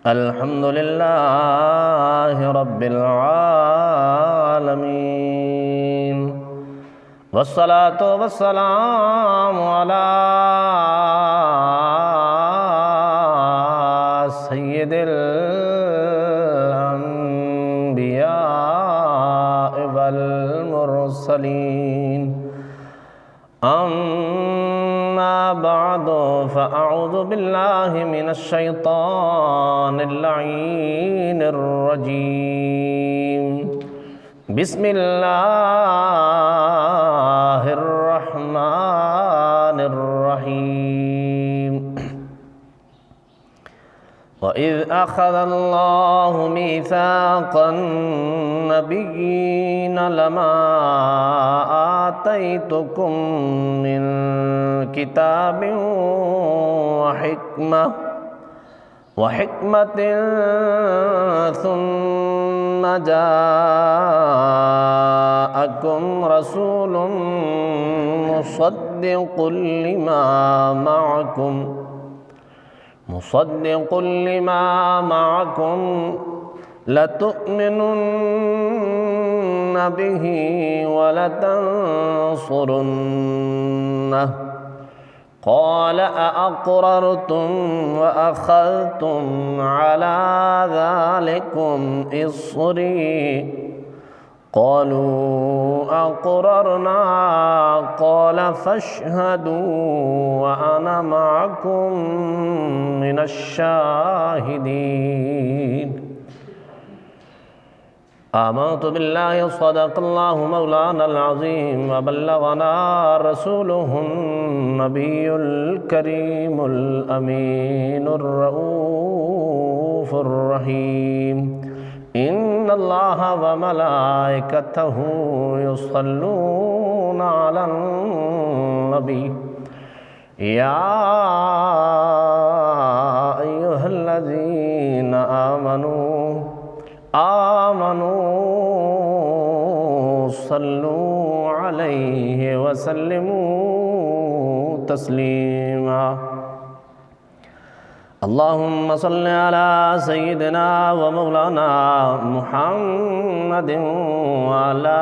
الحمد لله رب العالمين والصلاة والسلام على سيد الأنبياء والمرسلين أما بعد فأعوذ بالله من الشيطان اللعين الرجيم بسم الله الرحمن الرحيم وإذ أخذ الله ميثاق النبيين لما آتيتكم من كتاب وحكمة ثم جاءكم رسول مصدق لما معكم لتؤمنن به ولتنصرنه قال أأقررتم وأخذتم على ذلكم إصري قالوا أقررنا قال فاشهدوا وأنا معكم من الشاهدين آمنت بالله صدق الله مولانا العظيم وبلغنا رسوله النبي الكريم الأمين الرؤوف الرحيم إن الله وملائكته يصلون على النبي يا أيها الذين آمنوا صلوا عليه وسلموا تسليما اللهم صل على سيدنا ومولانا محمد وعلى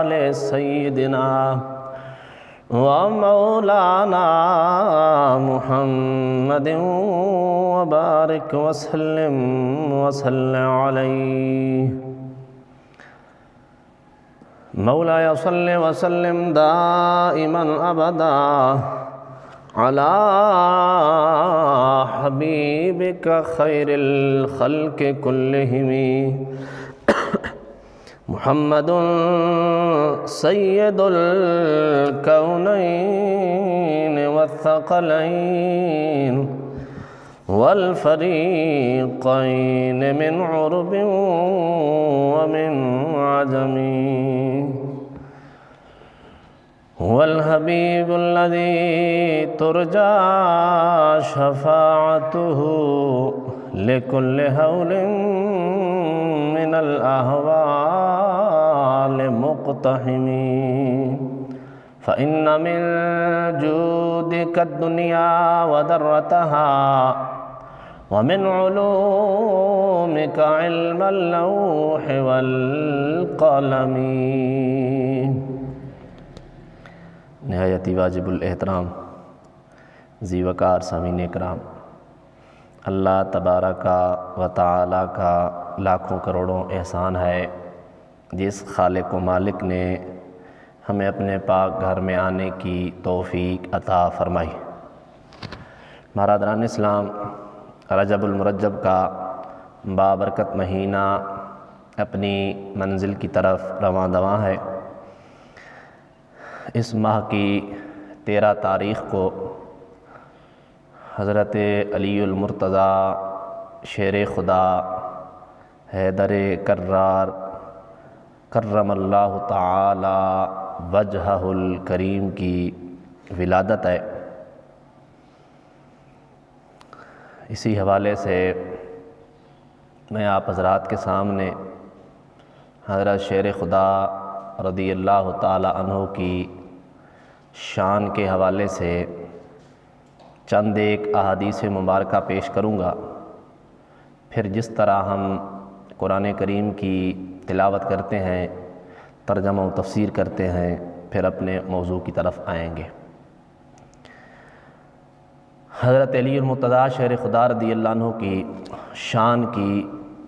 آل سيدنا ومولانا محمد وبارك وسلم عليه مولاي صل وسلم دائما أبدا على حبيبك خير الخلق كلهم محمد سيد الكونين والثقلين والفريقين من عرب ومن عجم هو الحبيب الذي ترجى شفاعته لكل هول من الأهوال مقتحم فإن من جودك الدنيا وذرتها ومن علومك علم اللوح والقلم نہایت واجب الاحترام ذی وقار سامعین اکرام، اللہ تبارک و تعالی کا لاکھوں کروڑوں احسان ہے جس خالق و مالک نے ہمیں اپنے پاک گھر میں آنے کی توفیق عطا فرمائی۔ برادران اسلام، رجب المرجب کا بابرکت مہینہ اپنی منزل کی طرف رواں دواں ہے۔ اس ماہ کی 13 تاریخ کو حضرت علی المرتضیٰ شیر خدا حیدر کرار کرم اللہ تعالی وجہہ الکریم کی ولادت ہے۔ اسی حوالے سے میں آپ حضرات کے سامنے حضرت شیر خدا رضی اللہ تعالی عنہ کی شان کے حوالے سے چند ایک احادیث مبارکہ پیش کروں گا، پھر جس طرح ہم قرآن کریم کی تلاوت کرتے ہیں، ترجمہ و تفسیر کرتے ہیں، پھر اپنے موضوع کی طرف آئیں گے۔ حضرت علی المرتضیٰ شیر خدا رضی اللہ عنہ کی شان کی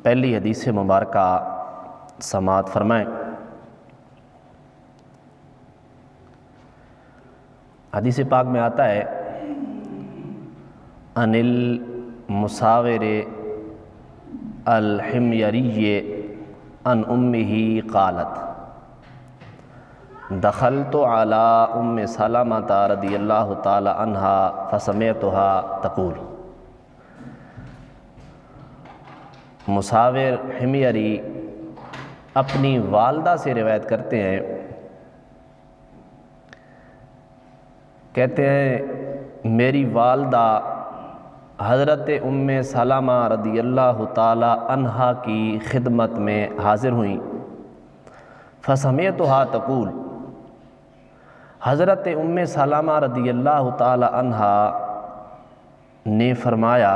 پہلی حدیث مبارکہ سماعت فرمائیں۔ حدیث پاک میں آتا ہے ان المساور الحمیری ان امہ قالت دخلت علی ام سلمۃ رضی اللہ تعالی عنہا فسمعتها تقول۔ مساور حمیری اپنی والدہ سے روایت کرتے ہیں، کہتے ہیں میری والدہ حضرت ام سلمہ رضی اللہ تعالی عنہا کی خدمت میں حاضر ہوئیں، فسمعتها تقول، حضرت ام سلمہ رضی اللہ تعالی عنہا نے فرمایا،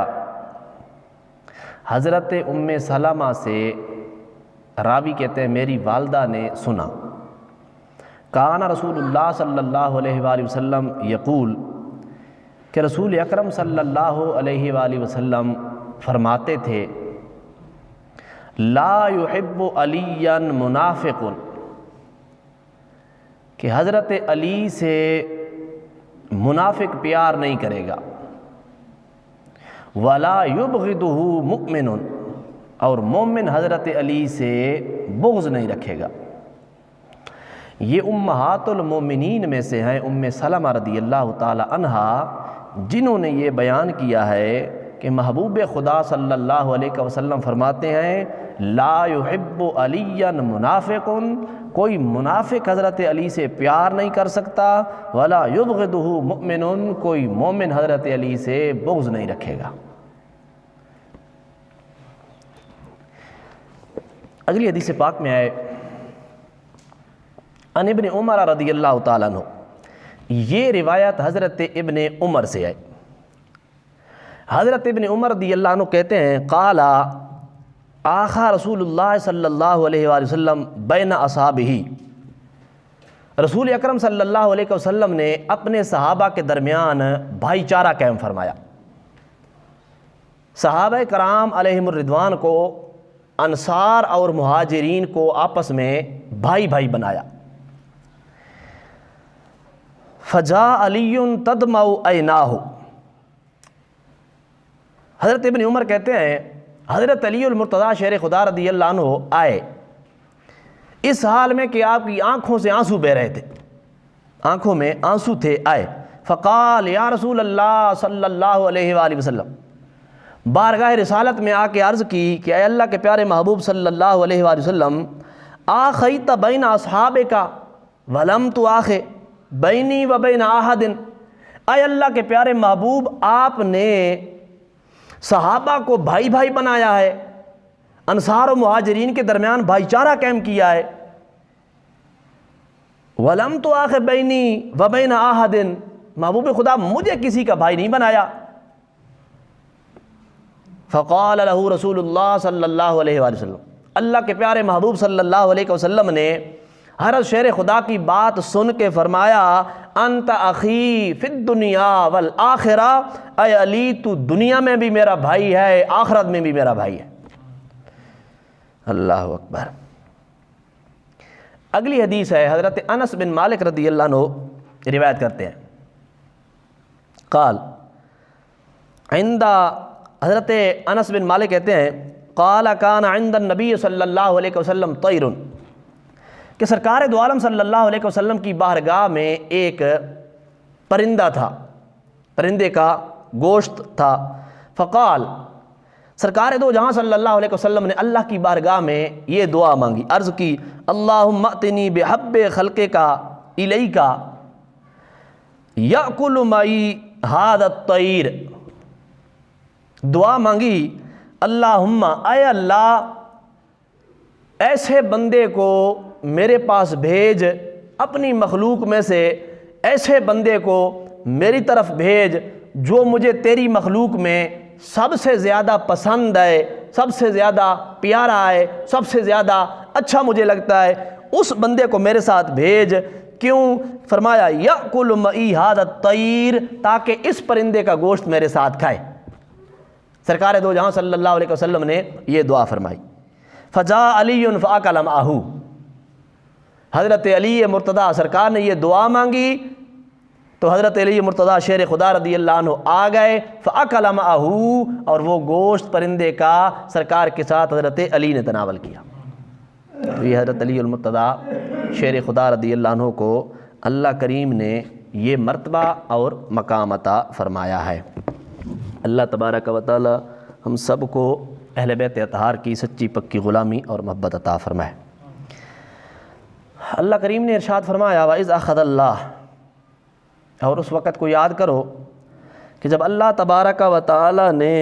حضرت ام سلمہ سے راوی کہتے ہیں میری والدہ نے سنا، کان رسول اللہ صلی اللہ علیہ وآلہ وسلم یقول، کہ رسول اکرم صلی اللہ علیہ وآلہ وسلم فرماتے تھے، لا يحب علی منافق، کہ حضرت علی سے منافق پیار نہیں کرے گا، ولا یبغضہ مؤمن، اور مومن حضرت علی سے بغض نہیں رکھے گا۔ یہ امہات المومنین میں سے ہیں ام سلمہ رضی اللہ تعالی عنہا، جنہوں نے یہ بیان کیا ہے کہ محبوب خدا صلی اللہ علیہ وسلم فرماتے ہیں لا يحب علی منافق، کوئی منافق حضرت علی سے پیار نہیں کر سکتا، ولا یبغضہ مؤمن، کوئی مومن حضرت علی سے بغض نہیں رکھے گا۔ اگلی حدیث پاک میں آئے ان ابن عمر رضی اللہ تعالیٰ عنہ، یہ روایت حضرت ابن عمر سے ہے۔ حضرت ابن عمر رضی اللہ عنہ کہتے ہیں قال آخا رسول اللہ صلی اللہ علیہ وآلہ وسلم بین اصحابہ، رسول اکرم صلی اللہ علیہ وسلم نے اپنے صحابہ کے درمیان بھائی چارہ قائم فرمایا۔ صحابہ کرام علیہم الرضوان کو، انصار اور مہاجرین کو آپس میں بھائی بھائی بنایا۔ فجاء علی تدمع عیناہ، حضرت ابن عمر کہتے ہیں حضرت علی المرتضیٰ شیر خدا رضی اللہ عنہ آئے اس حال میں کہ آپ کی آنکھوں سے آنسو بہ رہے تھے، آنکھوں میں آنسو تھے، آئے فقال یا رسول اللہ صلی اللہ علیہ وآلہ وسلم، بارگاہ رسالت میں آ کے عرض کی کہ اے اللہ کے پیارے محبوب صلی اللہ علیہ وآلہ وسلم، آخیت بین اصحابک ولم تآخ بینی و بین احد، اے اللہ کے پیارے محبوب آپ نے صحابہ کو بھائی بھائی بنایا ہے، انصار و مہاجرین کے درمیان بھائی چارہ قائم کیا ہے، وَلَمْ تُآخِ بَيْنِي وَبَيْنَ أَحَدٍ، محبوب خدا مجھے کسی کا بھائی نہیں بنایا۔ فقال له رسول اللہ صلی اللہ علیہ وآلہ وسلم، اللہ کے پیارے محبوب صلی اللہ علیہ وسلم نے حضرت شیر خدا کی بات سن کے فرمایا انت اخی فی الدنیا والآخرہ، اے علی تو دنیا میں بھی میرا بھائی ہے، آخرت میں بھی میرا بھائی ہے۔ اللہ اکبر۔ اگلی حدیث ہے حضرت انس بن مالک رضی اللہ عنہ روایت کرتے ہیں، قال عند، حضرت انس بن مالک کہتے ہیں قال کان عند النبی صلی اللہ علیہ وسلم طیر، کہ سرکار دو عالم صلی اللہ علیہ وسلم کی بارگاہ میں ایک پرندہ تھا، پرندے کا گوشت تھا۔ فقال، سرکار دو جہاں صلی اللہ علیہ وسلم نے اللہ کی بارگاہ میں یہ دعا مانگی، عرض کی اللہم ائتنی بحب خلقک الیک یأکل معی ھذا الطیر، دعا مانگی اللہم، اے اللہ ایسے بندے کو میرے پاس بھیج، اپنی مخلوق میں سے ایسے بندے کو میری طرف بھیج، جو مجھے تیری مخلوق میں سب سے زیادہ پسند ہے، سب سے زیادہ پیارا ہے، سب سے زیادہ اچھا مجھے لگتا ہے، اس بندے کو میرے ساتھ بھیج۔ کیوں؟ فرمایا یأکل معی ھذا الطیر، تاکہ اس پرندے کا گوشت میرے ساتھ کھائے۔ سرکار دو جہاں صلی اللہ علیہ وسلم نے یہ دعا فرمائی۔ فجاء علی فاکل معہ، حضرت علی مرتضیٰ سرکار نے یہ دعا مانگی تو حضرت علی مرتضیٰ شیر خدا رضی اللہ عنہ آ گئے، فاکل معہ، اور وہ گوشت پرندے کا سرکار کے ساتھ حضرت علی نے تناول کیا۔ تو یہ حضرت علی المرتضیٰ شیر خدا رضی اللہ عنہ کو اللہ کریم نے یہ مرتبہ اور مقام عطا فرمایا ہے۔ اللہ تبارک و تعالی ہم سب کو اہل بیت اطہار کی سچی پکی غلامی اور محبت عطا فرمائے۔ اللہ کریم نے ارشاد فرمایا وَإِذْ أَخَذَ اللَّهُ، اور اس وقت کو یاد کرو کہ جب اللہ تبارک و تعالی نے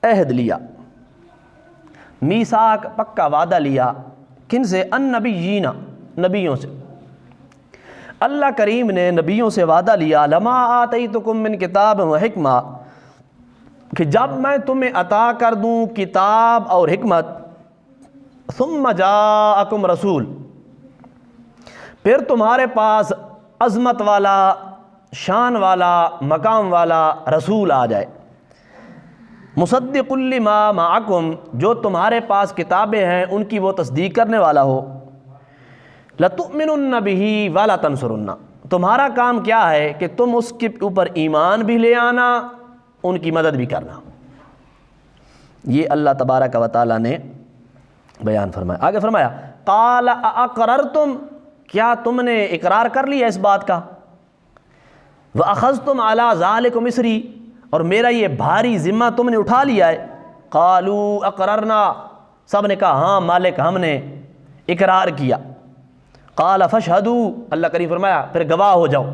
عہد لیا، میثاق پکا وعدہ لیا، کن سے؟ النبیین، نبیوں سے۔ اللہ کریم نے نبیوں سے وعدہ لیا لما آتیتکم من کتاب و حکمہ، کہ جب میں تمہیں عطا کر دوں کتاب اور حکمت، ثم جاءکم رسول، پھر تمہارے پاس عظمت والا، شان والا، مقام والا رسول آ جائے، مصدق لما معکم، جو تمہارے پاس کتابیں ہیں ان کی وہ تصدیق کرنے والا ہو، لتؤمنن بہ ولا تنصرن، تمہارا کام کیا ہے کہ تم اس کے اوپر ایمان بھی لے آنا، ان کی مدد بھی کرنا۔ یہ اللہ تبارک و تعالی نے بیان فرمایا۔ آگے فرمایا قال اقررتم، کیا تم نے اقرار کر لیا اس بات کا؟ وَأَخَذْتُمْ عَلَىٰ ذَلِكُمْ مِصْرِي، اور میرا یہ بھاری ذمہ تم نے اٹھا لیا ہے۔ قالوا اقررنا، سب نے کہا ہاں مالک ہم نے اقرار کیا۔ قال فاشهدوا، اللہ کریم فرمایا پھر گواہ ہو جاؤ،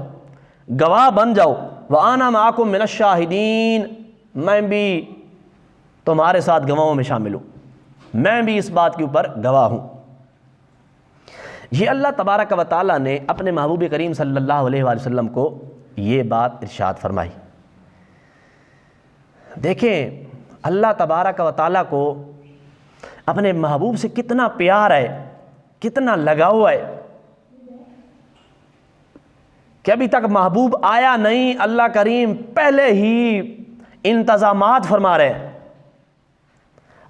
گواہ بن جاؤ۔ وَأَنَا مَعَكُمْ مِنَ الشَّاهِدِينَ، میں بھی تمہارے ساتھ گواہوں میں شامل ہوں، میں بھی اس بات کے اوپر گواہ ہوں۔ یہ اللہ تبارک و تعالیٰ نے اپنے محبوب کریم صلی اللہ علیہ وآلہ وسلم کو یہ بات ارشاد فرمائی۔ دیکھیں اللہ تبارک و تعالیٰ کو اپنے محبوب سے کتنا پیار ہے، کتنا لگاؤ ہے کہ ابھی تک محبوب آیا نہیں، اللہ کریم پہلے ہی انتظامات فرما رہے ہیں۔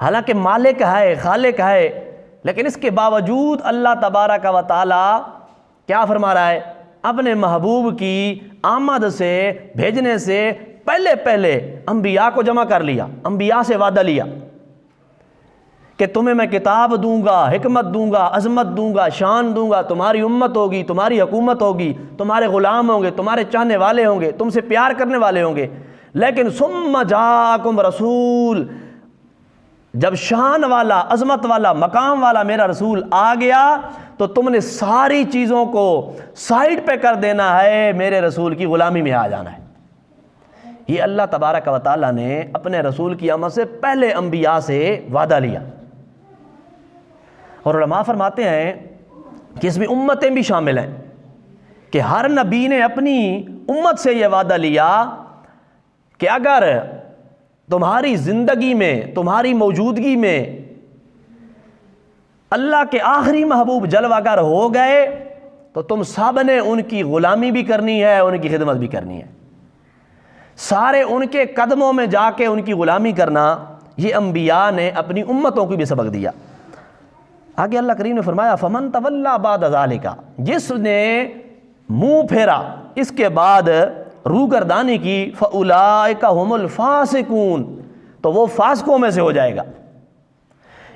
حالانکہ مالک ہے، خالق ہے، لیکن اس کے باوجود اللہ تبارک و تعالی کیا فرما رہا ہے؟ اپنے محبوب کی آمد سے، بھیجنے سے پہلے انبیاء کو جمع کر لیا، انبیاء سے وعدہ لیا کہ تمہیں میں کتاب دوں گا، حکمت دوں گا، عظمت دوں گا، شان دوں گا، تمہاری امت ہوگی، تمہاری حکومت ہوگی، تمہارے غلام ہوں گے، تمہارے چاہنے والے ہوں گے، تم سے پیار کرنے والے ہوں گے۔ لیکن ثم جاءکم رسول، جب شان والا، عظمت والا، مقام والا میرا رسول آ گیا تو تم نے ساری چیزوں کو سائڈ پہ کر دینا ہے، میرے رسول کی غلامی میں آ جانا ہے۔ یہ اللہ تبارک و تعالیٰ نے اپنے رسول کی آمد سے پہلے انبیاء سے وعدہ لیا، اور علماء فرماتے ہیں کہ اس میں امتیں بھی شامل ہیں، کہ ہر نبی نے اپنی امت سے یہ وعدہ لیا کہ اگر تمہاری زندگی میں، تمہاری موجودگی میں اللہ کے آخری محبوب جلوہ گر ہو گئے تو تم سب نے ان کی غلامی بھی کرنی ہے، ان کی خدمت بھی کرنی ہے، سارے ان کے قدموں میں جا کے ان کی غلامی کرنا۔ یہ انبیاء نے اپنی امتوں کو بھی سبق دیا۔ آگے اللہ کریم نے فرمایا فمن تولی بعد ذالک، جس نے منہ پھیرا اس کے بعد، روگردانی کی، فاولئک هم الفاسقون، تو وہ فاسقوں میں سے ہو جائے گا۔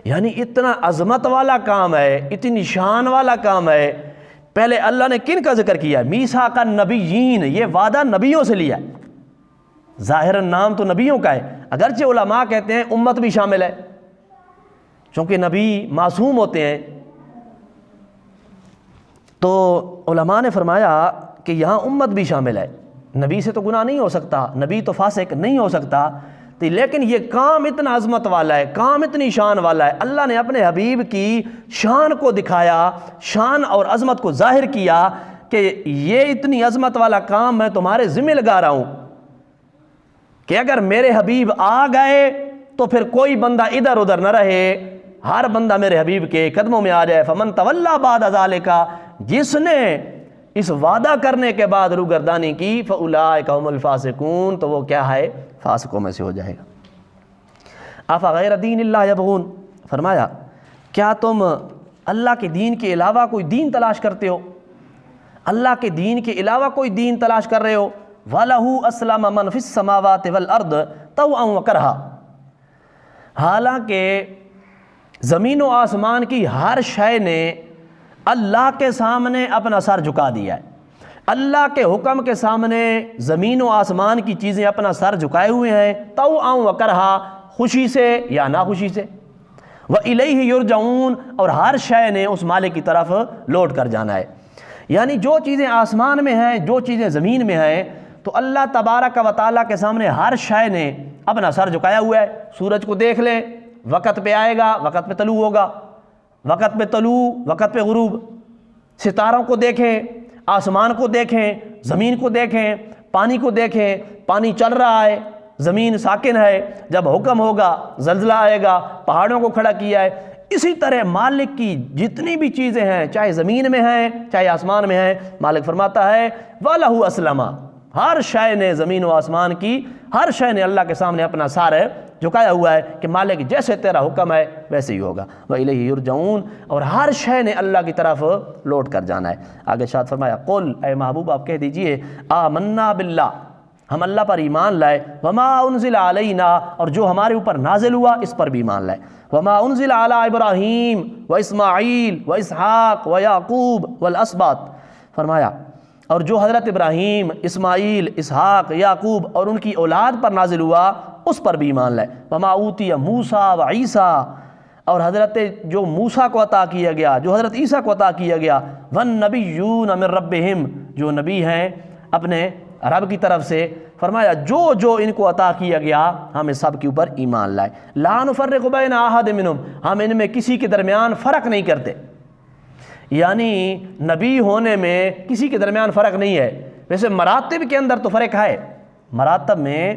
یعنی اتنا عظمت والا کام ہے، اتنی شان والا کام ہے۔ پہلے اللہ نے کن کا ذکر کیا؟ میثاق النبیین، یہ وعدہ نبیوں سے لیا ہے، ظاہر نام تو نبیوں کا ہے، اگرچہ علماء کہتے ہیں امت بھی شامل ہے، چونکہ نبی معصوم ہوتے ہیں۔ تو علماء نے فرمایا کہ یہاں امت بھی شامل ہے، نبی سے تو گناہ نہیں ہو سکتا، نبی تو فاسق نہیں ہو سکتا، لیکن یہ کام اتنا عظمت والا ہے، کام اتنی شان والا ہے، اللہ نے اپنے حبیب کی شان کو دکھایا، شان اور عظمت کو ظاہر کیا کہ یہ اتنی عظمت والا کام میں تمہارے ذمہ لگا رہا ہوں، کہ اگر میرے حبیب آ گئے تو پھر کوئی بندہ ادھر ادھر نہ رہے، ہر بندہ میرے حبیب کے قدموں میں آ جائے۔ فمن تولی بعد ذالک، جس نے اس وعدہ کرنے کے بعد روگردانی کی، فاولئک هم الفاسقون، تو وہ کیا ہے؟ فاسقوں میں سے ہو جائے گا۔ افغیر دین اللہ یبغون، فرمایا کیا تم اللہ کے دین کے علاوہ کوئی دین تلاش کرتے ہو؟ اللہ کے دین کے علاوہ کوئی دین تلاش کر رہے ہو؟ وَلَهُ أَسْلَمَ مَنْ فِي السَّمَاوَاتِ وَالْأَرْضِ طَوْعًا وَكَرْهًا، حالانکہ زمین و آسمان کی ہر شے نے اللہ کے سامنے اپنا سر جھکا دیا ہے۔ اللہ کے حکم کے سامنے زمین و آسمان کی چیزیں اپنا سر جھکائے ہوئے ہیں، طَوْعًا وَكَرْهًا، خوشی سے یا ناخوشی سے۔ وَإِلَيْهِ يُرْجَعُونَ، اور ہر شے نے اس مالک کی طرف لوٹ کر جانا ہے۔ یعنی جو چیزیں آسمان میں ہیں، جو چیزیں زمین میں ہیں، تو اللہ تبارک و تعالیٰ کے سامنے ہر شے نے اپنا سر جھکایا ہوا ہے۔ سورج کو دیکھ لیں، وقت پہ آئے گا، وقت پہ طلوع ہوگا، وقت پہ طلوع، وقت پہ غروب۔ ستاروں کو دیکھیں، آسمان کو دیکھیں، زمین کو دیکھیں، پانی کو دیکھیں، پانی چل رہا ہے، زمین ساکن ہے، جب حکم ہوگا زلزلہ آئے گا، پہاڑوں کو کھڑا کیا ہے۔ اسی طرح مالک کی جتنی بھی چیزیں ہیں، چاہے زمین میں ہیں چاہے آسمان میں ہیں، مالک فرماتا ہے وَلَهُ أَسْلَمَ، ہر شے نے، زمین و آسمان کی ہر شے نے اللہ کے سامنے اپنا سر جھکایا ہوا ہے کہ مالک جیسے تیرا حکم ہے ویسے ہی ہوگا۔ وَإِلَيْهِ يُرْجَعُونَ، اور ہر شے نے اللہ کی طرف لوٹ کر جانا ہے۔ آگے ارشاد فرمایا قُلْ، اے محبوب آپ کہہ دیجئے، آمنا باللہ، ہم اللہ پر ایمان لائے، وما انزل علینا، اور جو ہمارے اوپر نازل ہوا اس پر بھی ایمان لائے، وما انزل علی ابراہیم و اسماعیل و اسحاق و یعقوب والاسباط، فرمایا اور جو حضرت ابراہیم، اسماعیل، اسحاق، یعقوب اور ان کی اولاد پر نازل ہوا اس پر بھی ایمان لائے، وما اوتی موسیٰ و عیسیٰ، اور حضرت جو موسیٰ کو عطا کیا گیا، جو حضرت عیسیٰ کو عطا کیا گیا، والنبیون من ربہم، جو نبی ہیں اپنے رب کی طرف سے، فرمایا جو جو ان کو عطا کیا گیا ہم اس سب کے اوپر ایمان لائے، لا نفرق بین احد منہم، ہم ان میں کسی کے درمیان فرق نہیں کرتے۔ یعنی نبی ہونے میں کسی کے درمیان فرق نہیں ہے۔ ویسے مراتب کے اندر تو فرق ہے، مراتب میں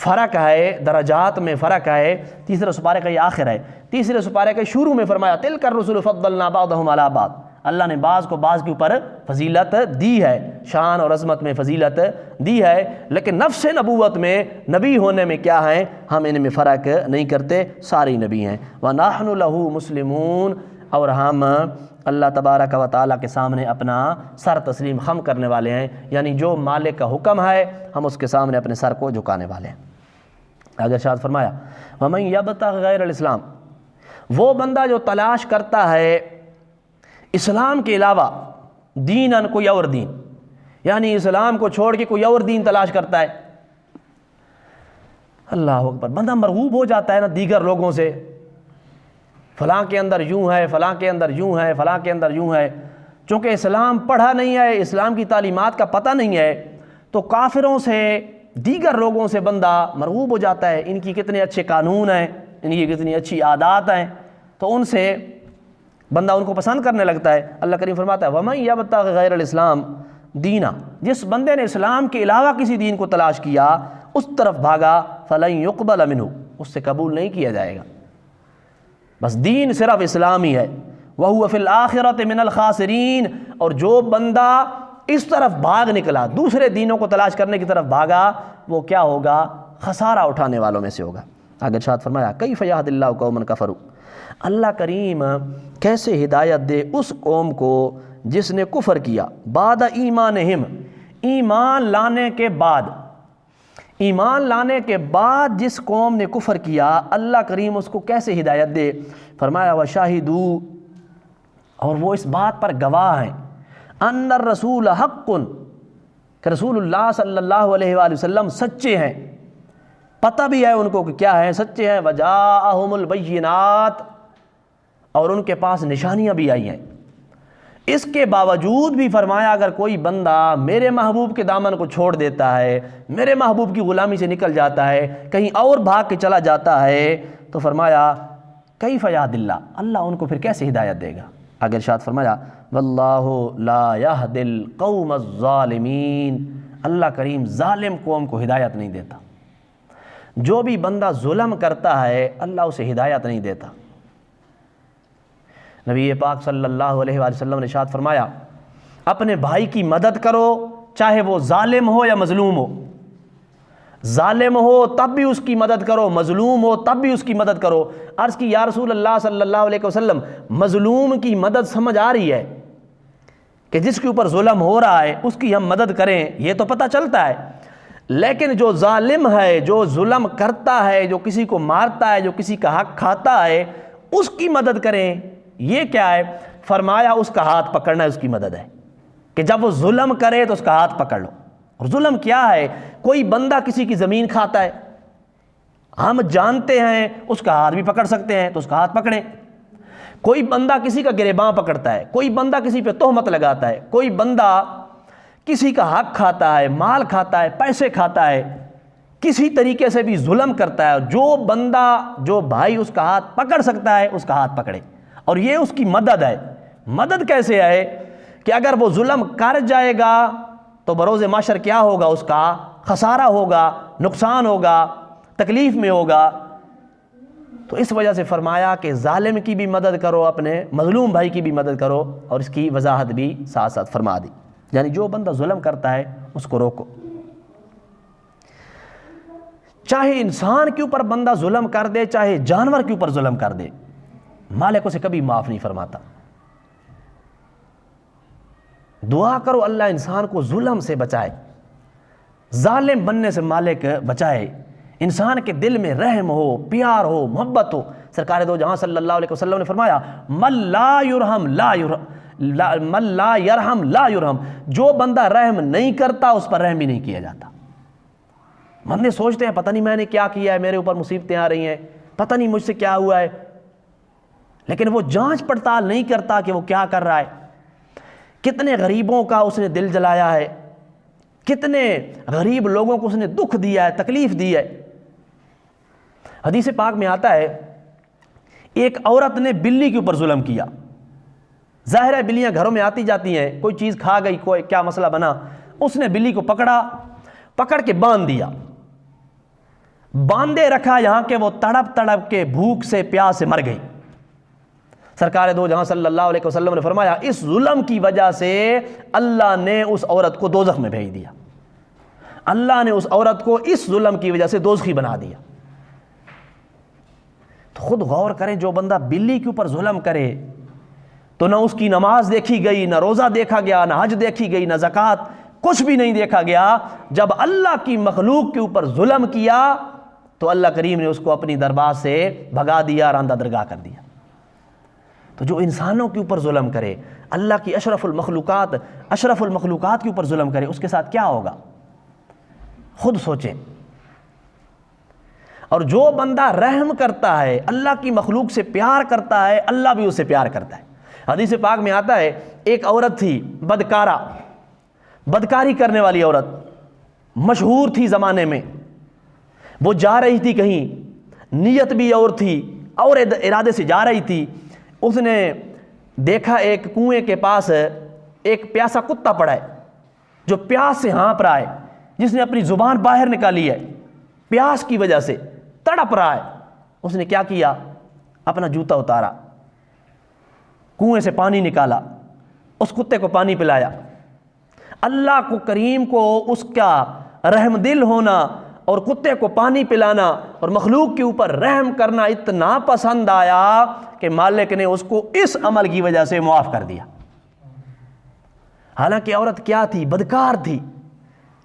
فرق ہے، درجات میں فرق ہے۔ تیسرے سپارے کا یہ آخر ہے، تیسرے سپارے کے شروع میں فرمایا تلک الرسل فضلنا بعضهم علی بعض، اللہ نے بعض کو بعض کے اوپر فضیلت دی ہے، شان اور عظمت میں فضیلت دی ہے، لیکن نفس نبوت میں، نبی ہونے میں کیا ہیں، ہم ان میں فرق نہیں کرتے، سارے نبی ہیں۔ وَنَحْنُ لَهُ مُسْلِمُونَ، اور ہم اللہ تبارک و تعالیٰ کے سامنے اپنا سر تسلیم خم کرنے والے ہیں، یعنی جو مالک کا حکم ہے ہم اس کے سامنے اپنے سر کو جھکانے والے ہیں۔ آگے ارشاد فرمایا وَمَن يَبْتَغِ غَيْرَ الْإِسْلَامِ، وہ بندہ جو تلاش کرتا ہے اسلام کے علاوہ دیناً، کوئی اور دین، یعنی اسلام کو چھوڑ کے کوئی اور دین تلاش کرتا ہے، اللہ اکبر، بندہ مرغوب ہو جاتا ہے نا دیگر لوگوں سے، فلاں کے اندر یوں ہے، فلاں کے اندر یوں ہے، فلاں کے اندر یوں ہے، چونکہ اسلام پڑھا نہیں ہے، اسلام کی تعلیمات کا پتہ نہیں ہے، تو کافروں سے، دیگر لوگوں سے بندہ مرغوب ہو جاتا ہے، ان کی کتنے اچھے قانون ہیں، ان کی کتنی اچھی عادات ہیں، تو ان سے بندہ ان کو پسند کرنے لگتا ہے۔ اللہ کریم فرماتا ہے وَمَن يَبْتَغِ غَيْرَ الْإِسْلَامِ دِينًا، جس بندے نے اسلام کے علاوہ کسی دین کو تلاش کیا، اس طرف بھاگا، فَلَن يُقْبَلَ مِنْهُ، اس سے قبول نہیں کیا جائے گا، بس دین صرف اسلام ہی ہے۔ وَهُوَ فِي الْآخِرَةِ مِنَ الْخَاسِرِينَ، اور جو بندہ اس طرف بھاگ نکلا، دوسرے دینوں کو تلاش کرنے کی طرف بھاگا، وہ کیا ہوگا؟ خسارہ اٹھانے والوں میں سے ہوگا۔ آگے ارشاد فرمایا کیف یہد اللہ قوما کفروا، اللہ کریم کیسے ہدایت دے اس قوم کو جس نے کفر کیا، بعد ایمانہم، ایمان لانے کے بعد، ایمان لانے کے بعد جس قوم نے کفر کیا، اللہ کریم اس کو کیسے ہدایت دے؟ فرمایا وشاہدوا، اور وہ اس بات پر گواہ ہیں، ان الرسول حق، کہ رسول اللہ صلی اللہ علیہ وآلہ وسلم سچے ہیں، پتہ بھی ہے ان کو کہ کیا ہیں، سچے ہیں، وجاءہم البینات، اور ان کے پاس نشانیاں بھی آئی ہیں۔ اس کے باوجود بھی فرمایا اگر کوئی بندہ میرے محبوب کے دامن کو چھوڑ دیتا ہے، میرے محبوب کی غلامی سے نکل جاتا ہے، کہیں اور بھاگ کے چلا جاتا ہے، تو فرمایا کیف یہد اللہ، اللہ ان کو پھر کیسے ہدایت دے گا؟ آگے ارشاد فرمایا واللہ لا یہد القوم الظالمین، اللہ کریم ظالم قوم کو ہدایت نہیں دیتا۔ جو بھی بندہ ظلم کرتا ہے اللہ اسے ہدایت نہیں دیتا۔ نبی پاک صلی اللہ علیہ وآلہ وسلم نے ارشاد فرمایا اپنے بھائی کی مدد کرو چاہے وہ ظالم ہو یا مظلوم ہو، ظالم ہو تب بھی اس کی مدد کرو، مظلوم ہو تب بھی اس کی مدد کرو۔ عرض کی یا رسول اللہ صلی اللہ علیہ وسلم مظلوم کی مدد سمجھ آ رہی ہے کہ جس کے اوپر ظلم ہو رہا ہے اس کی ہم مدد کریں، یہ تو پتہ چلتا ہے، لیکن جو ظالم ہے، جو ظلم کرتا ہے، جو کسی کو مارتا ہے، جو کسی کا حق کھاتا ہے، اس کی مدد کریں، یہ کیا ہے؟ فرمایا اس کا ہاتھ پکڑنا اس کی مدد ہے، کہ جب وہ ظلم کرے تو اس کا ہاتھ پکڑ لو۔ اور ظلم کیا ہے؟ کوئی بندہ کسی کی زمین کھاتا ہے، ہم جانتے ہیں اس کا ہاتھ بھی پکڑ سکتے ہیں تو اس کا ہاتھ پکڑیں۔ کوئی بندہ کسی کا گریباں پکڑتا ہے، کوئی بندہ کسی پہ تہمت لگاتا ہے، کوئی بندہ کسی کا حق کھاتا ہے، مال کھاتا ہے، پیسے کھاتا ہے، کسی طریقے سے بھی ظلم کرتا ہے، جو بندہ جو بھائی اس کا ہاتھ پکڑ سکتا ہے اس کا ہاتھ پکڑے، اور یہ اس کی مدد ہے۔ مدد کیسے ہے؟ کہ اگر وہ ظلم کر جائے گا تو بروز محشر کیا ہوگا؟ اس کا خسارہ ہوگا، نقصان ہوگا، تکلیف میں ہوگا۔ تو اس وجہ سے فرمایا کہ ظالم کی بھی مدد کرو، اپنے مظلوم بھائی کی بھی مدد کرو، اور اس کی وضاحت بھی ساتھ ساتھ فرما دی، یعنی جو بندہ ظلم کرتا ہے اس کو روکو۔ چاہے انسان کے اوپر بندہ ظلم کر دے، چاہے جانور کے اوپر ظلم کر دے، مالک اسے کبھی معاف نہیں فرماتا۔ دعا کرو اللہ انسان کو ظلم سے بچائے، ظالم بننے سے مالک بچائے، انسان کے دل میں رحم ہو، پیار ہو، محبت ہو۔ سرکار دو جہاں صلی اللہ علیہ وسلم نے فرمایا من لا یرحم لا یرحم، جو بندہ رحم نہیں کرتا اس پر رحم ہی نہیں کیا جاتا۔ بندے سوچتے ہیں پتہ نہیں میں نے کیا کیا ہے، میرے اوپر مصیبتیں آ رہی ہیں، پتہ نہیں مجھ سے کیا ہوا ہے، لیکن وہ جانچ پڑتال نہیں کرتا کہ وہ کیا کر رہا ہے۔ کتنے غریبوں کا اس نے دل جلایا ہے، کتنے غریب لوگوں کو اس نے دکھ دیا ہے، تکلیف دی ہے۔ حدیث پاک میں آتا ہے ایک عورت نے بلی کے اوپر ظلم کیا۔ ظاہر ہے بلیاں گھروں میں آتی جاتی ہیں، کوئی چیز کھا گئی، کوئی کیا مسئلہ بنا، اس نے بلی کو پکڑ کے باندھ دیا، باندھے رکھا یہاں کہ وہ تڑپ تڑپ کے بھوک سے پیاس سے مر گئی۔ سرکار دو جہاں صلی اللہ علیہ وسلم نے فرمایا اس ظلم کی وجہ سے اللہ نے اس عورت کو دوزخ میں بھیج دیا، اللہ نے اس عورت کو اس ظلم کی وجہ سے دوزخی بنا دیا۔ تو خود غور کریں، جو بندہ بلی کے اوپر ظلم کرے تو نہ اس کی نماز دیکھی گئی، نہ روزہ دیکھا گیا، نہ حج دیکھی گئی، نہ زکوٰۃ، کچھ بھی نہیں دیکھا گیا۔ جب اللہ کی مخلوق کے اوپر ظلم کیا تو اللہ کریم نے اس کو اپنی دربار سے بھگا دیا، راندہ درگاہ کر دیا۔ تو جو انسانوں کے اوپر ظلم کرے، اللہ کی اشرف المخلوقات کے اوپر ظلم کرے، اس کے ساتھ کیا ہوگا خود سوچیں۔ اور جو بندہ رحم کرتا ہے، اللہ کی مخلوق سے پیار کرتا ہے، اللہ بھی اس سے پیار کرتا ہے۔ حدیث پاک میں آتا ہے ایک عورت تھی بدکاری کرنے والی عورت، مشہور تھی زمانے میں، وہ جا رہی تھی کہیں، نیت بھی اور تھی اور ارادے سے جا رہی تھی، اس نے دیکھا ایک کنویں کے پاس ایک پیاسا کتا پڑا ہے جو پیاس سے ہانپ رہا ہے، جس نے اپنی زبان باہر نکالی ہے، پیاس کی وجہ سے تڑپ رہا ہے۔ اس نے کیا کیا؟ اپنا جوتا اتارا، کنویں سے پانی نکالا، اس کتے کو پانی پلایا۔ اللہ کو کریم کو اس کا رحم دل ہونا اور کتے کو پانی پلانا اور مخلوق کے اوپر رحم کرنا اتنا پسند آیا کہ مالک نے اس کو اس عمل کی وجہ سے معاف کر دیا۔ حالانکہ عورت کیا تھی؟ بدکار تھی،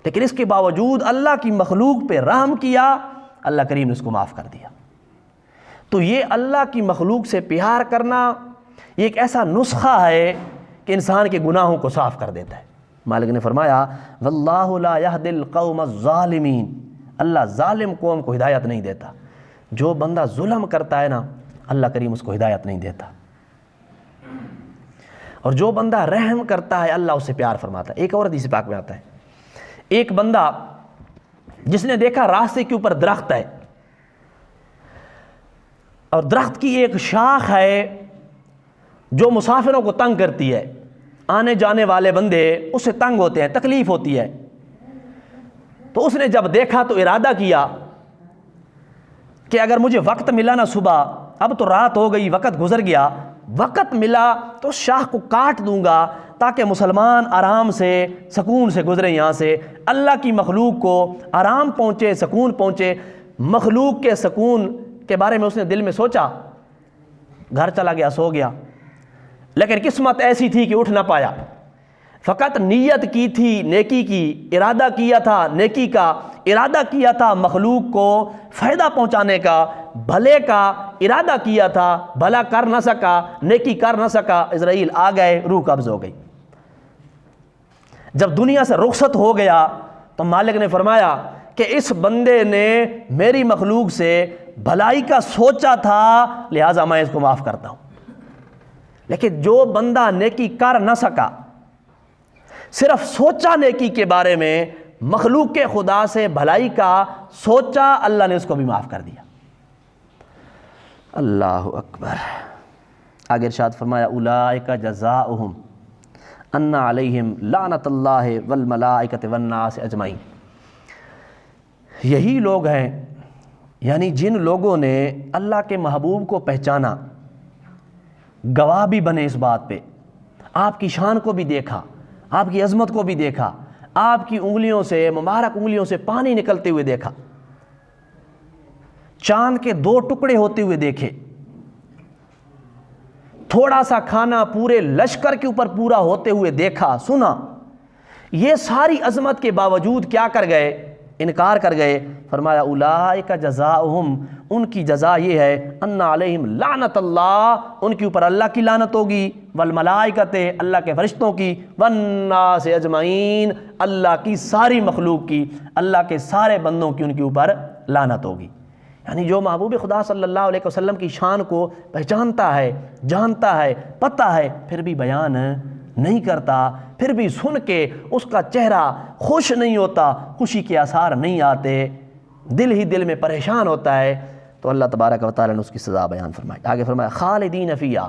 لیکن اس کے باوجود اللہ کی مخلوق پہ رحم کیا، اللہ کریم نے اس کو معاف کر دیا۔ تو یہ اللہ کی مخلوق سے پیار کرنا یہ ایک ایسا نسخہ ہے کہ انسان کے گناہوں کو صاف کر دیتا ہے۔ مالک نے فرمایا واللہ لا یہدی القوم الظالمین، اللہ ظالم قوم کو ہدایت نہیں دیتا۔ جو بندہ ظلم کرتا ہے نا، اللہ کریم اس کو ہدایت نہیں دیتا، اور جو بندہ رحم کرتا ہے اللہ اس سے پیار فرماتا ہے۔ ایک اور حدیث پاک میں آتا ہے ایک بندہ جس نے دیکھا راستے کے اوپر درخت ہے اور درخت کی ایک شاخ ہے جو مسافروں کو تنگ کرتی ہے، آنے جانے والے بندے اس سے تنگ ہوتے ہیں، تکلیف ہوتی ہے۔ تو اس نے جب دیکھا تو ارادہ کیا کہ اگر مجھے وقت ملا نا صبح، اب تو رات ہو گئی، وقت گزر گیا، وقت ملا تو شاخ کو کاٹ دوں گا تاکہ مسلمان آرام سے سکون سے گزرے یہاں سے، اللہ کی مخلوق کو آرام پہنچے، سکون پہنچے۔ مخلوق کے سکون کے بارے میں اس نے دل میں سوچا، گھر چلا گیا، سو گیا، لیکن قسمت ایسی تھی کہ اٹھ نہ پایا۔ فقط نیت کی تھی نیکی کی، ارادہ کیا تھا نیکی کا، ارادہ کیا تھا مخلوق کو فائدہ پہنچانے کا، بھلے کا ارادہ کیا تھا، بھلا کر نہ سکا، نیکی کر نہ سکا۔ عزرائیل آ گئے، روح قبض ہو گئی۔ جب دنیا سے رخصت ہو گیا تو مالک نے فرمایا کہ اس بندے نے میری مخلوق سے بھلائی کا سوچا تھا، لہٰذا میں اس کو معاف کرتا ہوں۔ لیکن جو بندہ نیکی کر نہ سکا، صرف سوچا نیکی کے بارے میں، مخلوق کے خدا سے بھلائی کا سوچا، اللہ نے اس کو بھی معاف کر دیا۔ اللہ اکبر۔ آگے ارشاد فرمایا اولئک جزاؤہم ان علیہم لعنت اللہ والملائکۃ والناس اجمعین۔ یہی لوگ ہیں، یعنی جن لوگوں نے اللہ کے محبوب کو پہچانا، گواہ بھی بنے اس بات پہ، آپ کی شان کو بھی دیکھا، آپ کی عظمت کو بھی دیکھا، آپ کی انگلیوں سے، مبارک انگلیوں سے پانی نکلتے ہوئے دیکھا، چاند کے 2 ٹکڑے ہوتے ہوئے دیکھے، تھوڑا سا کھانا پورے لشکر کے اوپر پورا ہوتے ہوئے دیکھا، سنا۔ یہ ساری عظمت کے باوجود کیا کر گئے؟ انکار کر گئے۔ فرمایا اولئک جزاؤہم، ان کی جزا یہ ہے، ان علیہم لعنت اللہ، ان کے اوپر اللہ کی لعنت ہوگی، والملائکۃ، اللہ کے فرشتوں کی، والناس اجمعین، اللہ کی ساری مخلوق کی، اللہ کے سارے بندوں کی ان کے اوپر لعنت ہوگی۔ یعنی جو محبوب خدا صلی اللہ علیہ وسلم کی شان کو پہچانتا ہے، جانتا ہے، پتہ ہے، پھر بھی بیان نہیں کرتا، پھر بھی سن کے اس کا چہرہ خوش نہیں ہوتا، خوشی کے آثار نہیں آتے، دل ہی دل میں پریشان ہوتا ہے، تو اللہ تبارک و تعالیٰ نے اس کی سزا بیان فرمائی۔ آگے فرمایا خالدین فیہا،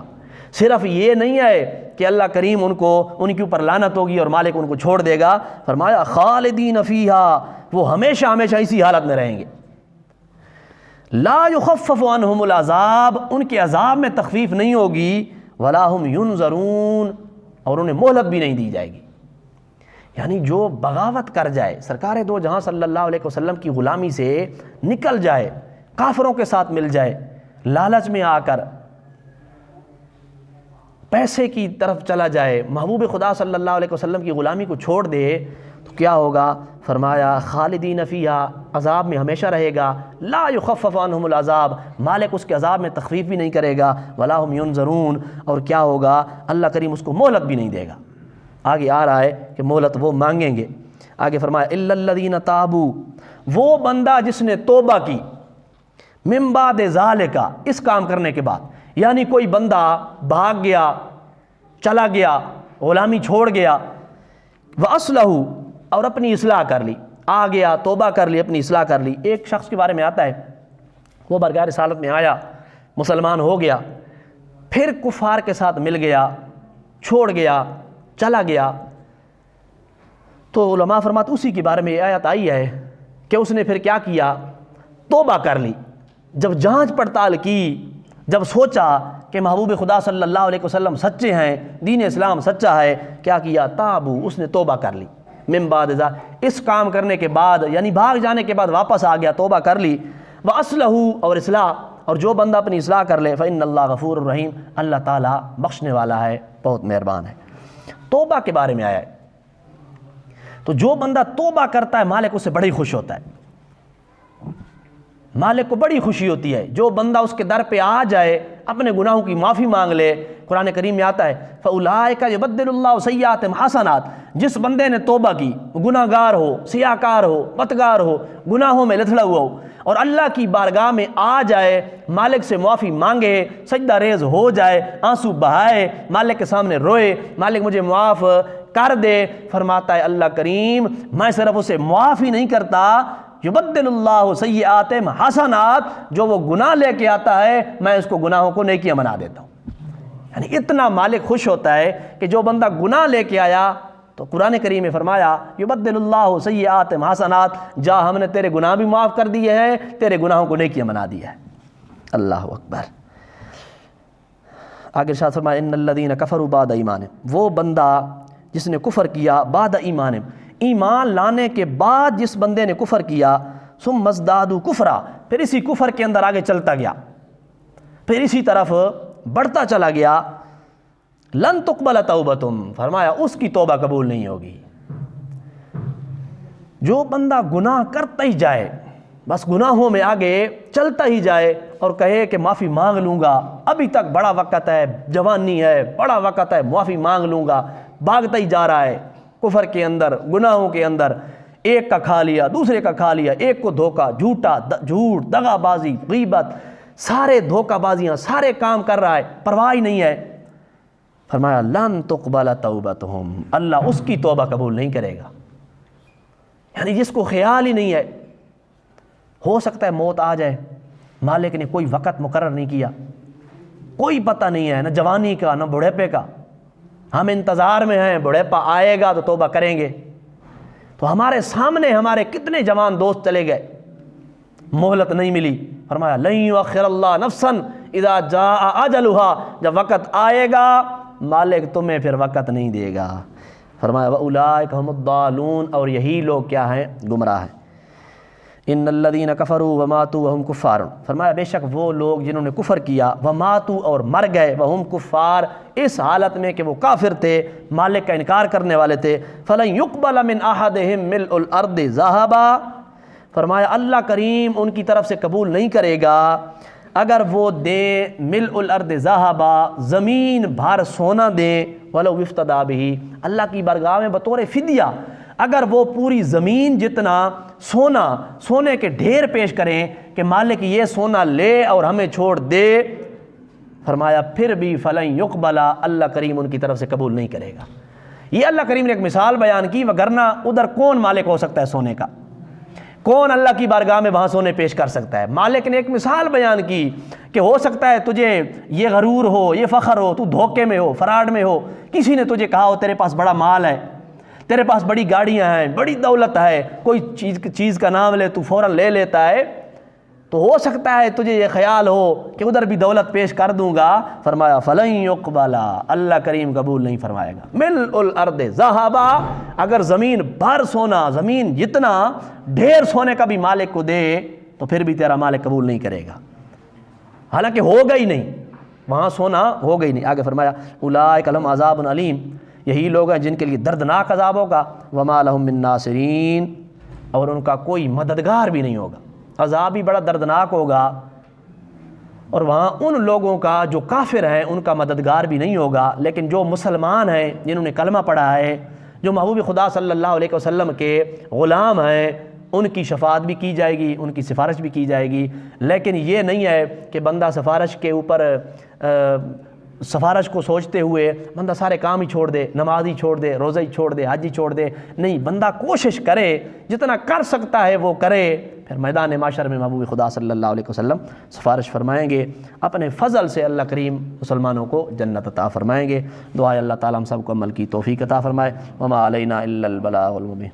صرف یہ نہیں ہے کہ اللہ کریم ان کے اوپر لعنت ہوگی اور مالک ان کو چھوڑ دے گا، فرمایا خالدین فیہا، وہ ہمیشہ ہمیشہ اسی حالت میں رہیں گے۔ لا یخفف عنہم العذاب، ان کے عذاب میں تخفیف نہیں ہوگی، ولا هم ینظرون، اور انہیں مہلت بھی نہیں دی جائے گی۔ یعنی جو بغاوت کر جائے، سرکار دو جہاں صلی اللہ علیہ وسلم کی غلامی سے نکل جائے، کافروں کے ساتھ مل جائے، لالچ میں آ کر پیسے کی طرف چلا جائے، محبوب خدا صلی اللہ علیہ وسلم کی غلامی کو چھوڑ دے، تو کیا ہوگا؟ فرمایا خالدین فیہا، عذاب میں ہمیشہ رہے گا، لا یخفف عنہم العذاب، مالک اس کے عذاب میں تخفیف بھی نہیں کرے گا، ولا هم ینظرون، اور کیا ہوگا؟ اللہ کریم اس کو مہلت بھی نہیں دے گا۔ آگے آ رہا ہے کہ مہلت وہ مانگیں گے۔ آگے فرمایا الا الذین تابوا، وہ بندہ جس نے توبہ کی، من بعد ذالک، اس کام کرنے کے بعد، یعنی کوئی بندہ بھاگ گیا، چلا گیا، غلامی چھوڑ گیا، وَأَصْلَحُ، اور اپنی اصلاح کر لی، آ گیا، توبہ کر لی، اپنی اصلاح کر لی۔ ایک شخص کے بارے میں آتا ہے، وہ برگاہ رسالت میں آیا، مسلمان ہو گیا، پھر کفار کے ساتھ مل گیا، چھوڑ گیا، چلا گیا، تو علماء فرماتے اسی کے بارے میں یہ آیت آئی ہے کہ اس نے پھر کیا کیا؟ توبہ کر لی۔ جب جانچ پڑتال کی، جب سوچا کہ محبوب خدا صلی اللہ علیہ وسلم سچے ہیں، دین اسلام سچا ہے، کیا کیا؟ تابو، اس نے توبہ کر لی، من بعد اس کام کرنے کے بعد، یعنی بھاگ جانے کے بعد واپس آ گیا، توبہ کر لی، وَأَصْلَحُ، اور اصلاح، اور جو بندہ اپنی اصلاح کر لے، فَإِنَّ اللَّهَ غَفُورٌ رَحِيمٌ، اللہ تعالیٰ بخشنے والا ہے، بہت مہربان ہے۔ توبہ کے بارے میں آیا ہے، تو جو بندہ توبہ کرتا ہے مالک اس سے بڑی خوش ہوتا ہے، مالک کو بڑی خوشی ہوتی ہے۔ جو بندہ اس کے در پہ آ جائے، اپنے گناہوں کی معافی مانگ لے، قرآن کریم میں آتا ہے فَأُولَٰئِكَ يُبَدِّلُ اللَّهُ سَيِّئَاتِهِمْ حَسَنَاتٍ، جس بندے نے توبہ کی، گناہ گار ہو، سیاہ کار ہو، بدکار ہو، گناہوں میں لتھڑا ہوا ہو، اور اللہ کی بارگاہ میں آ جائے، مالک سے معافی مانگے، سجدہ ریز ہو جائے، آنسو بہائے، مالک کے سامنے روئے، مالک مجھے معاف کر دے، فرماتا ہے اللہ کریم میں صرف اسے معاف ہی نہیں کرتا، یبدل اللہ سیئاتہم حسنات، جو وہ گناہ لے کے آتا ہے میں اس کو گناہوں کو نیکیاں بنا دیتا ہوں۔ یعنی اتنا مالک خوش ہوتا ہے کہ جو بندہ گناہ لے کے آیا تو قرآن کریم میں فرمایا یبدل اللہ سیئاتہم حسنات، جا ہم نے تیرے گناہ بھی معاف کر دیے ہیں، تیرے گناہوں کو نیکیاں بنا دیا ہے۔ اللہ اکبر۔ آگے ارشاد فرمایا ان الذین کفروا بعد ایمانہم، وہ بندہ جس نے کفر کیا بعد ایمانہم، ایمان لانے کے بعد جس بندے نے کفر کیا، ثم ازدادوا کفرا، پھر اسی کفر کے اندر آگے چلتا گیا، پھر اسی طرف بڑھتا چلا گیا، لن تقبل توبتم، فرمایا اس کی توبہ قبول نہیں ہوگی۔ جو بندہ گناہ کرتا ہی جائے، بس گناہوں میں آگے چلتا ہی جائے اور کہے کہ معافی مانگ لوں گا، ابھی تک بڑا وقت ہے، جوانی ہے، بڑا وقت ہے، معافی مانگ لوں گا، بھاگتا ہی جا رہا ہے کفر کے اندر، گناہوں کے اندر، ایک کا کھا لیا، دوسرے کا کھا لیا، ایک کو دھوکا، جھوٹ، دغا بازی، غیبت، سارے دھوکا بازیاں، سارے کام کر رہا ہے، پرواہ ہی نہیں ہے۔ فرمایا لن تقبل توبتہم، اللہ اس کی توبہ قبول نہیں کرے گا۔ یعنی جس کو خیال ہی نہیں ہے، ہو سکتا ہے موت آ جائے، مالک نے کوئی وقت مقرر نہیں کیا، کوئی پتہ نہیں ہے، نہ جوانی کا نہ بڑھاپے کا، ہم انتظار میں ہیں، بڑھاپا آئے گا تو توبہ کریں گے۔ تو ہمارے سامنے ہمارے کتنے جوان دوست چلے گئے، مہلت نہیں ملی۔ فرمایا لن یؤخر اللہ نفسا اذا جاء اجلها، جب وقت آئے گا مالک تمہیں پھر وقت نہیں دے گا۔ فرمایا واولئک هم الضالون، اور یہی لوگ کیا ہیں؟ گمراہ ہیں۔ ان الذین کفروا وماتوا وهم کفار، فرمایا بے شک وہ لوگ جنہوں نے کفر کیا، وماتوا اور مر گئے، وهم کفار اس حالت میں کہ وہ کافر تھے، مالک کا انکار کرنے والے تھے، فلن يقبل من احدهم ملء الارض ذهبا، فرمایا اللہ کریم ان کی طرف سے قبول نہیں کرے گا اگر وہ دیں ملء الارض ذهبا، زمین بھر سونا دیں، ولو افتدی به، اللہ کی بارگاہ میں بطور فدیہ اگر وہ پوری زمین جتنا سونے کے ڈھیر پیش کریں کہ مالک یہ سونا لے اور ہمیں چھوڑ دے، فرمایا پھر بھی فلن یقبل، اللہ کریم ان کی طرف سے قبول نہیں کرے گا۔ یہ اللہ کریم نے ایک مثال بیان کی، وگرنہ ادھر کون مالک ہو سکتا ہے سونے کا؟ کون اللہ کی بارگاہ میں وہاں سونے پیش کر سکتا ہے؟ مالک نے ایک مثال بیان کی کہ ہو سکتا ہے تجھے یہ غرور ہو، یہ فخر ہو، تو دھوکے میں ہو، فراڈ میں ہو، کسی نے تجھے کہا ہو تیرے پاس بڑا مال ہے، تیرے پاس بڑی گاڑیاں ہیں، بڑی دولت ہے، کوئی چیز کا نام لے تو فوراً لے لیتا ہے، تو ہو سکتا ہے تجھے یہ خیال ہو کہ ادھر بھی دولت پیش کر دوں گا۔ فرمایا فلن یقبل، اللہ کریم قبول نہیں فرمائے گا۔ ملء الارض ذهبا، اگر زمین بھر سونا، زمین جتنا ڈھیر سونے کا بھی مالک کو دے تو پھر بھی تیرا مالک قبول نہیں کرے گا، حالانکہ ہوگا ہی نہیں، وہاں سونا ہوگا ہی نہیں۔ آگے فرمایا اولئک لہم عذاب علیم، یہی لوگ ہیں جن کے لیے دردناک عذاب ہوگا، وما لہم من ناصرین، اور ان کا کوئی مددگار بھی نہیں ہوگا۔ عذاب بھی بڑا دردناک ہوگا، اور وہاں ان لوگوں کا جو کافر ہیں ان کا مددگار بھی نہیں ہوگا، لیکن جو مسلمان ہیں، جنہوں نے کلمہ پڑھا ہے، جو محبوب خدا صلی اللہ علیہ وسلم کے غلام ہیں، ان کی شفاعت بھی کی جائے گی، ان کی سفارش بھی کی جائے گی۔ لیکن یہ نہیں ہے کہ بندہ سفارش کے اوپر سفارش کو سوچتے ہوئے بندہ سارے کام ہی چھوڑ دے، نماز ہی چھوڑ دے، روزہ ہی چھوڑ دے، حج ہی چھوڑ دے، نہیں، بندہ کوشش کرے، جتنا کر سکتا ہے وہ کرے، پھر میدان معاشر میں محبوب خدا صلی اللہ علیہ وسلم سفارش فرمائیں گے، اپنے فضل سے اللہ کریم مسلمانوں کو جنت عطا فرمائیں گے۔ دعا ہے اللہ تعالیٰ ہم سب کو عمل کی توفیق عطا فرمائے۔ وما علینا الا البلاغ المبین۔